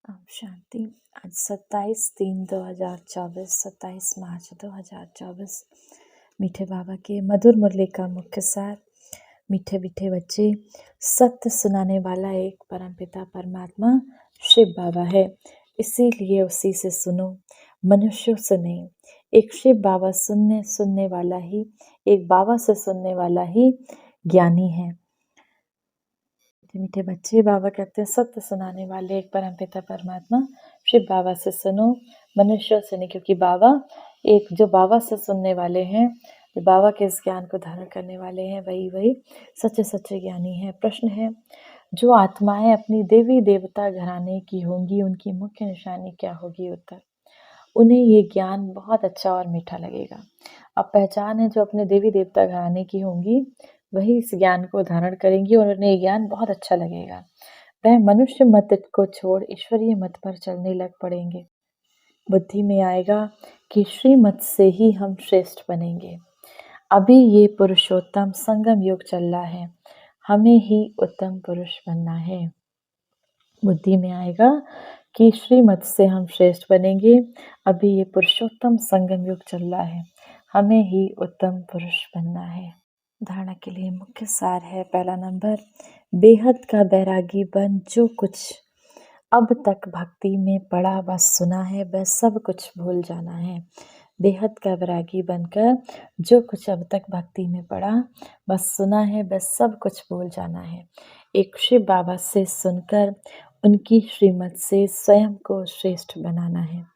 ओम शांति। आज 27/3/2024, 27 मार्च 2024। मीठे बाबा के मधुर मुरली का मुख्य सार। मीठे मीठे बच्चे, सत्य सुनाने वाला एक परमपिता परमात्मा शिव बाबा है, इसीलिए उसी से सुनो, मनुष्यों से नहीं। एक शिव बाबा सुनने वाला ही, एक बाबा से सुनने वाला ही ज्ञानी है। मीठे बच्चे, बाबा कहते हैं सत्य सुनाने वाले एक परमपिता परमात्मा शिव बाबा से सुनो, मनुष्यों से नहीं। क्योंकि बाबा जो बाबा से सुनने वाले हैं, जो बाबा के इस ज्ञान को धारण करने वाले हैं, वही सच्चे सच्चे ज्ञानी हैं। प्रश्न है, जो आत्माएं अपनी देवी देवता घराने की होंगी, उनकी मुख्य निशानी क्या होगी? उत्तर, उन्हें ये ज्ञान बहुत अच्छा और मीठा लगेगा। अब पहचान है, जो अपने देवी देवता घराने की होंगी वही इस ज्ञान को धारण करेंगी और उन्हें ज्ञान बहुत अच्छा लगेगा। वह मनुष्य मत को छोड़ ईश्वरीय मत पर चलने लग पड़ेंगे। बुद्धि में आएगा कि श्रीमत से ही हम श्रेष्ठ बनेंगे। अभी ये पुरुषोत्तम संगम युग चल रहा है, हमें ही उत्तम पुरुष बनना है। बुद्धि में आएगा कि श्रीमत से हम श्रेष्ठ बनेंगे। अभी ये पुरुषोत्तम संगम युग चल रहा है, हमें ही उत्तम पुरुष बनना है। धारणा के लिए मुख्य सार है। पहला नंबर, बेहद का बैरागी बन, जो कुछ अब तक भक्ति में पड़ा बस सुना है, बस सब कुछ भूल जाना है। बेहद का बैरागी बनकर जो कुछ अब तक भक्ति में पड़ा बस सुना है, बस सब कुछ भूल जाना है। एक शिव बाबा से सुनकर उनकी श्रीमत से स्वयं को श्रेष्ठ बनाना है।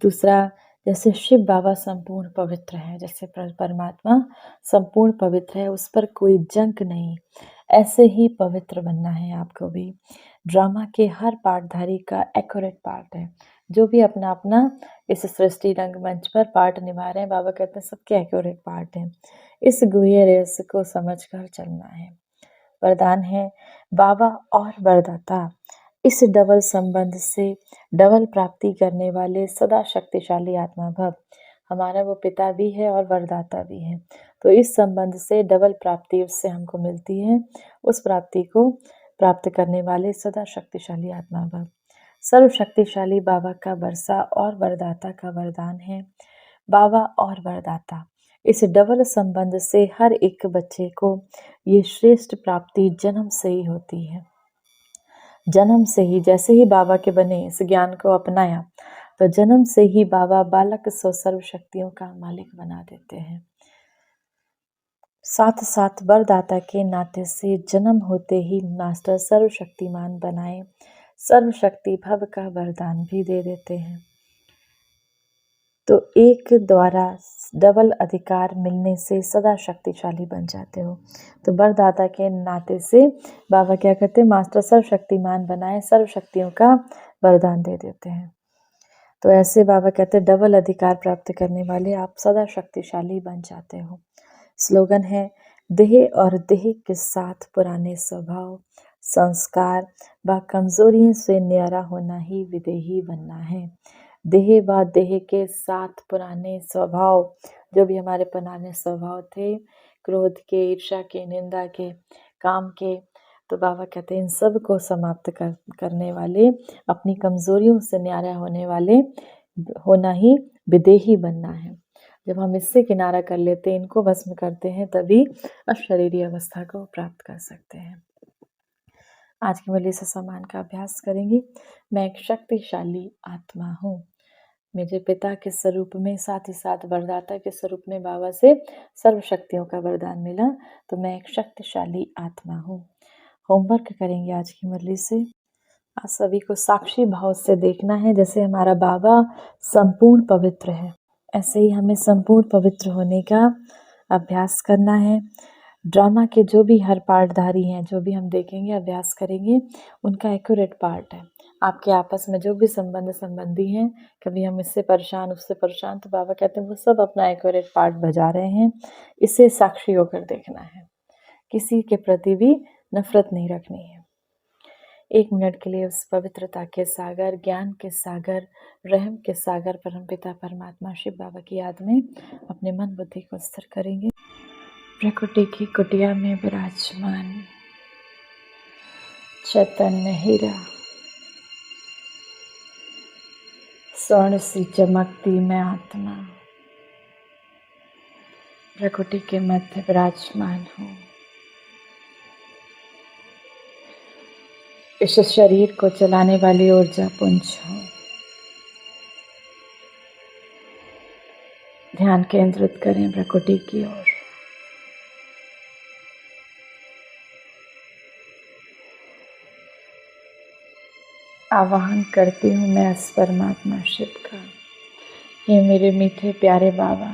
दूसरा, जैसे शिव बाबा संपूर्ण पवित्र है, जैसे परमात्मा संपूर्ण पवित्र है, उस पर कोई जंक नहीं, ऐसे ही पवित्र बनना है आपको भी। ड्रामा के हर पार्टधारी का एक्यूरेट पार्ट है। जो भी अपना अपना इस सृष्टि रंगमंच पर पार्ट निभा रहे हैं, बाबा कहते हैं सबके एक्यूरेट पार्ट हैं। इस गुह्य रहस्य को समझकर चलना है। वरदान है, बाबा और वरदाता इस डबल संबंध से डबल प्राप्ति करने वाले सदा शक्तिशाली आत्मा भव। हमारा वो पिता भी है और वरदाता भी है, तो इस संबंध से डबल प्राप्ति उससे हमको मिलती है। उस प्राप्ति को प्राप्त करने वाले सदा शक्तिशाली आत्मा भव। सर्वशक्तिशाली बाबा का वर्षा और वरदाता का वरदान है। बाबा और वरदाता इस डबल संबंध से हर एक बच्चे को ये श्रेष्ठ प्राप्ति जन्म से ही होती है। जन्म से ही जैसे ही बाबा के बने, इस ज्ञान को अपनाया, तो जन्म से ही बाबा बालक को सर्व शक्तियों का मालिक बना देते हैं। साथ साथ वरदाता के नाते से जन्म होते ही मास्टर सर्वशक्तिमान बनाए सर्वशक्ति भव का वरदान भी दे देते हैं। तो एक द्वारा डबल अधिकार मिलने से सदा शक्तिशाली बन जाते हो। तो वरदाता के नाते से बाबा क्या कहते हैं, मास्टर सर्वशक्तिमान बनाए सर्वशक्तियों का वरदान दे देते हैं। तो ऐसे बाबा कहते हैं डबल अधिकार प्राप्त करने वाले आप सदा शक्तिशाली बन जाते हो। स्लोगन है, देह और देह के साथ पुराने स्वभाव, संस्कार व कमजोरियों से न्यारा होना ही विदेही बनना है। देह व देह के साथ पुराने स्वभाव, जो भी हमारे पुराने स्वभाव थे, क्रोध के, ईर्ष्या के, निंदा के, काम के, तो बाबा कहते हैं इन सब को समाप्त करने वाले, अपनी कमजोरियों से न्यारा होने वाले होना ही विदेही बनना है। जब हम इससे किनारा कर लेते हैं, इनको भस्म करते हैं, तभी अशरीरी अवस्था को प्राप्त कर सकते हैं। आज की मुरली से सम्मान का अभ्यास करेंगे। मैं एक शक्तिशाली आत्मा हूँ। मेरे पिता के स्वरूप में, साथ ही साथ वरदाता के स्वरूप में बाबा से सर्व शक्तियों का वरदान मिला, तो मैं एक शक्तिशाली आत्मा हूँ। होमवर्क करेंगे आज की मुरली से। आज सभी को साक्षी भाव से देखना है, जैसे हमारा बाबा संपूर्ण पवित्र है, ऐसे ही हमें संपूर्ण पवित्र होने का अभ्यास करना है। ड्रामा के जो भी हर पार्टधारी हैं, जो भी हम देखेंगे, अभ्यास करेंगे, उनका एक्यूरेट पार्ट है। आपके आपस में जो भी संबंधी हैं, कभी हम इससे परेशान उससे परेशान, तो बाबा कहते हैं वो सब अपना एक्यूरेट पार्ट बजा रहे हैं। इसे साक्षी होकर देखना है, किसी के प्रति भी नफरत नहीं रखनी है। 1 मिनट के लिए उस पवित्रता के सागर, ज्ञान के सागर, रहम के सागर परमपिता परमात्मा शिव बाबा की याद में अपने मन बुद्धि को स्थिर करेंगे। प्रकृति की कुटिया में विराजमान चैतन्य हीरा, स्वर्ण सी चमकती मैं आत्मा प्रकृति के मध्य विराजमान हूँ। इस शरीर को चलाने वाली ऊर्जा पुंज हूँ। ध्यान केंद्रित करें प्रकृति की ओर। आवाहन करती हूँ मैं इस परमात्मा शिव का, ये मेरे मीठे प्यारे बाबा,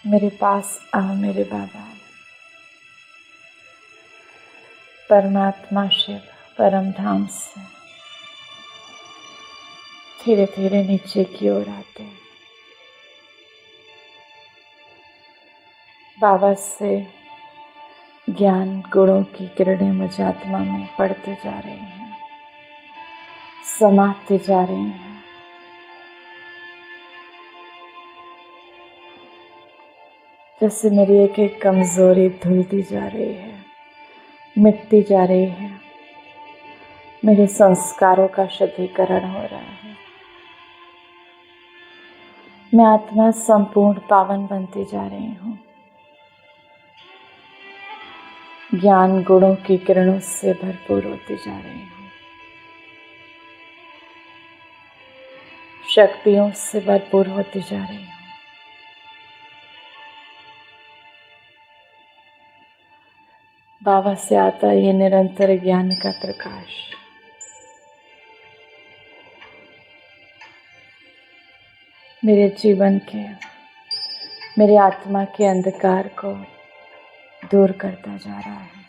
मेरे पास आओ मेरे बाबा। परमात्मा शिव परम धाम से धीरे धीरे नीचे की ओर आते, बाबा से ज्ञान गुणों की किरणें मुझ आत्मा में पड़ते जा रही हैं, समाते जा रही हैं। जैसे मेरी एक एक कमजोरी धुलती जा रही है, मिटती जा रही है। मेरे संस्कारों का शुद्धिकरण हो रहा है। मैं आत्मा संपूर्ण पावन बनती जा रही हूँ। ज्ञान गुणों की किरणों से भरपूर होती जा रही हूँ। शक्तियों से भरपूर होती जा रही हूँ। बाबा से आता है ये निरंतर ज्ञान का प्रकाश। मेरे जीवन के, मेरे आत्मा के अंधकार को दूर करता जा रहा है।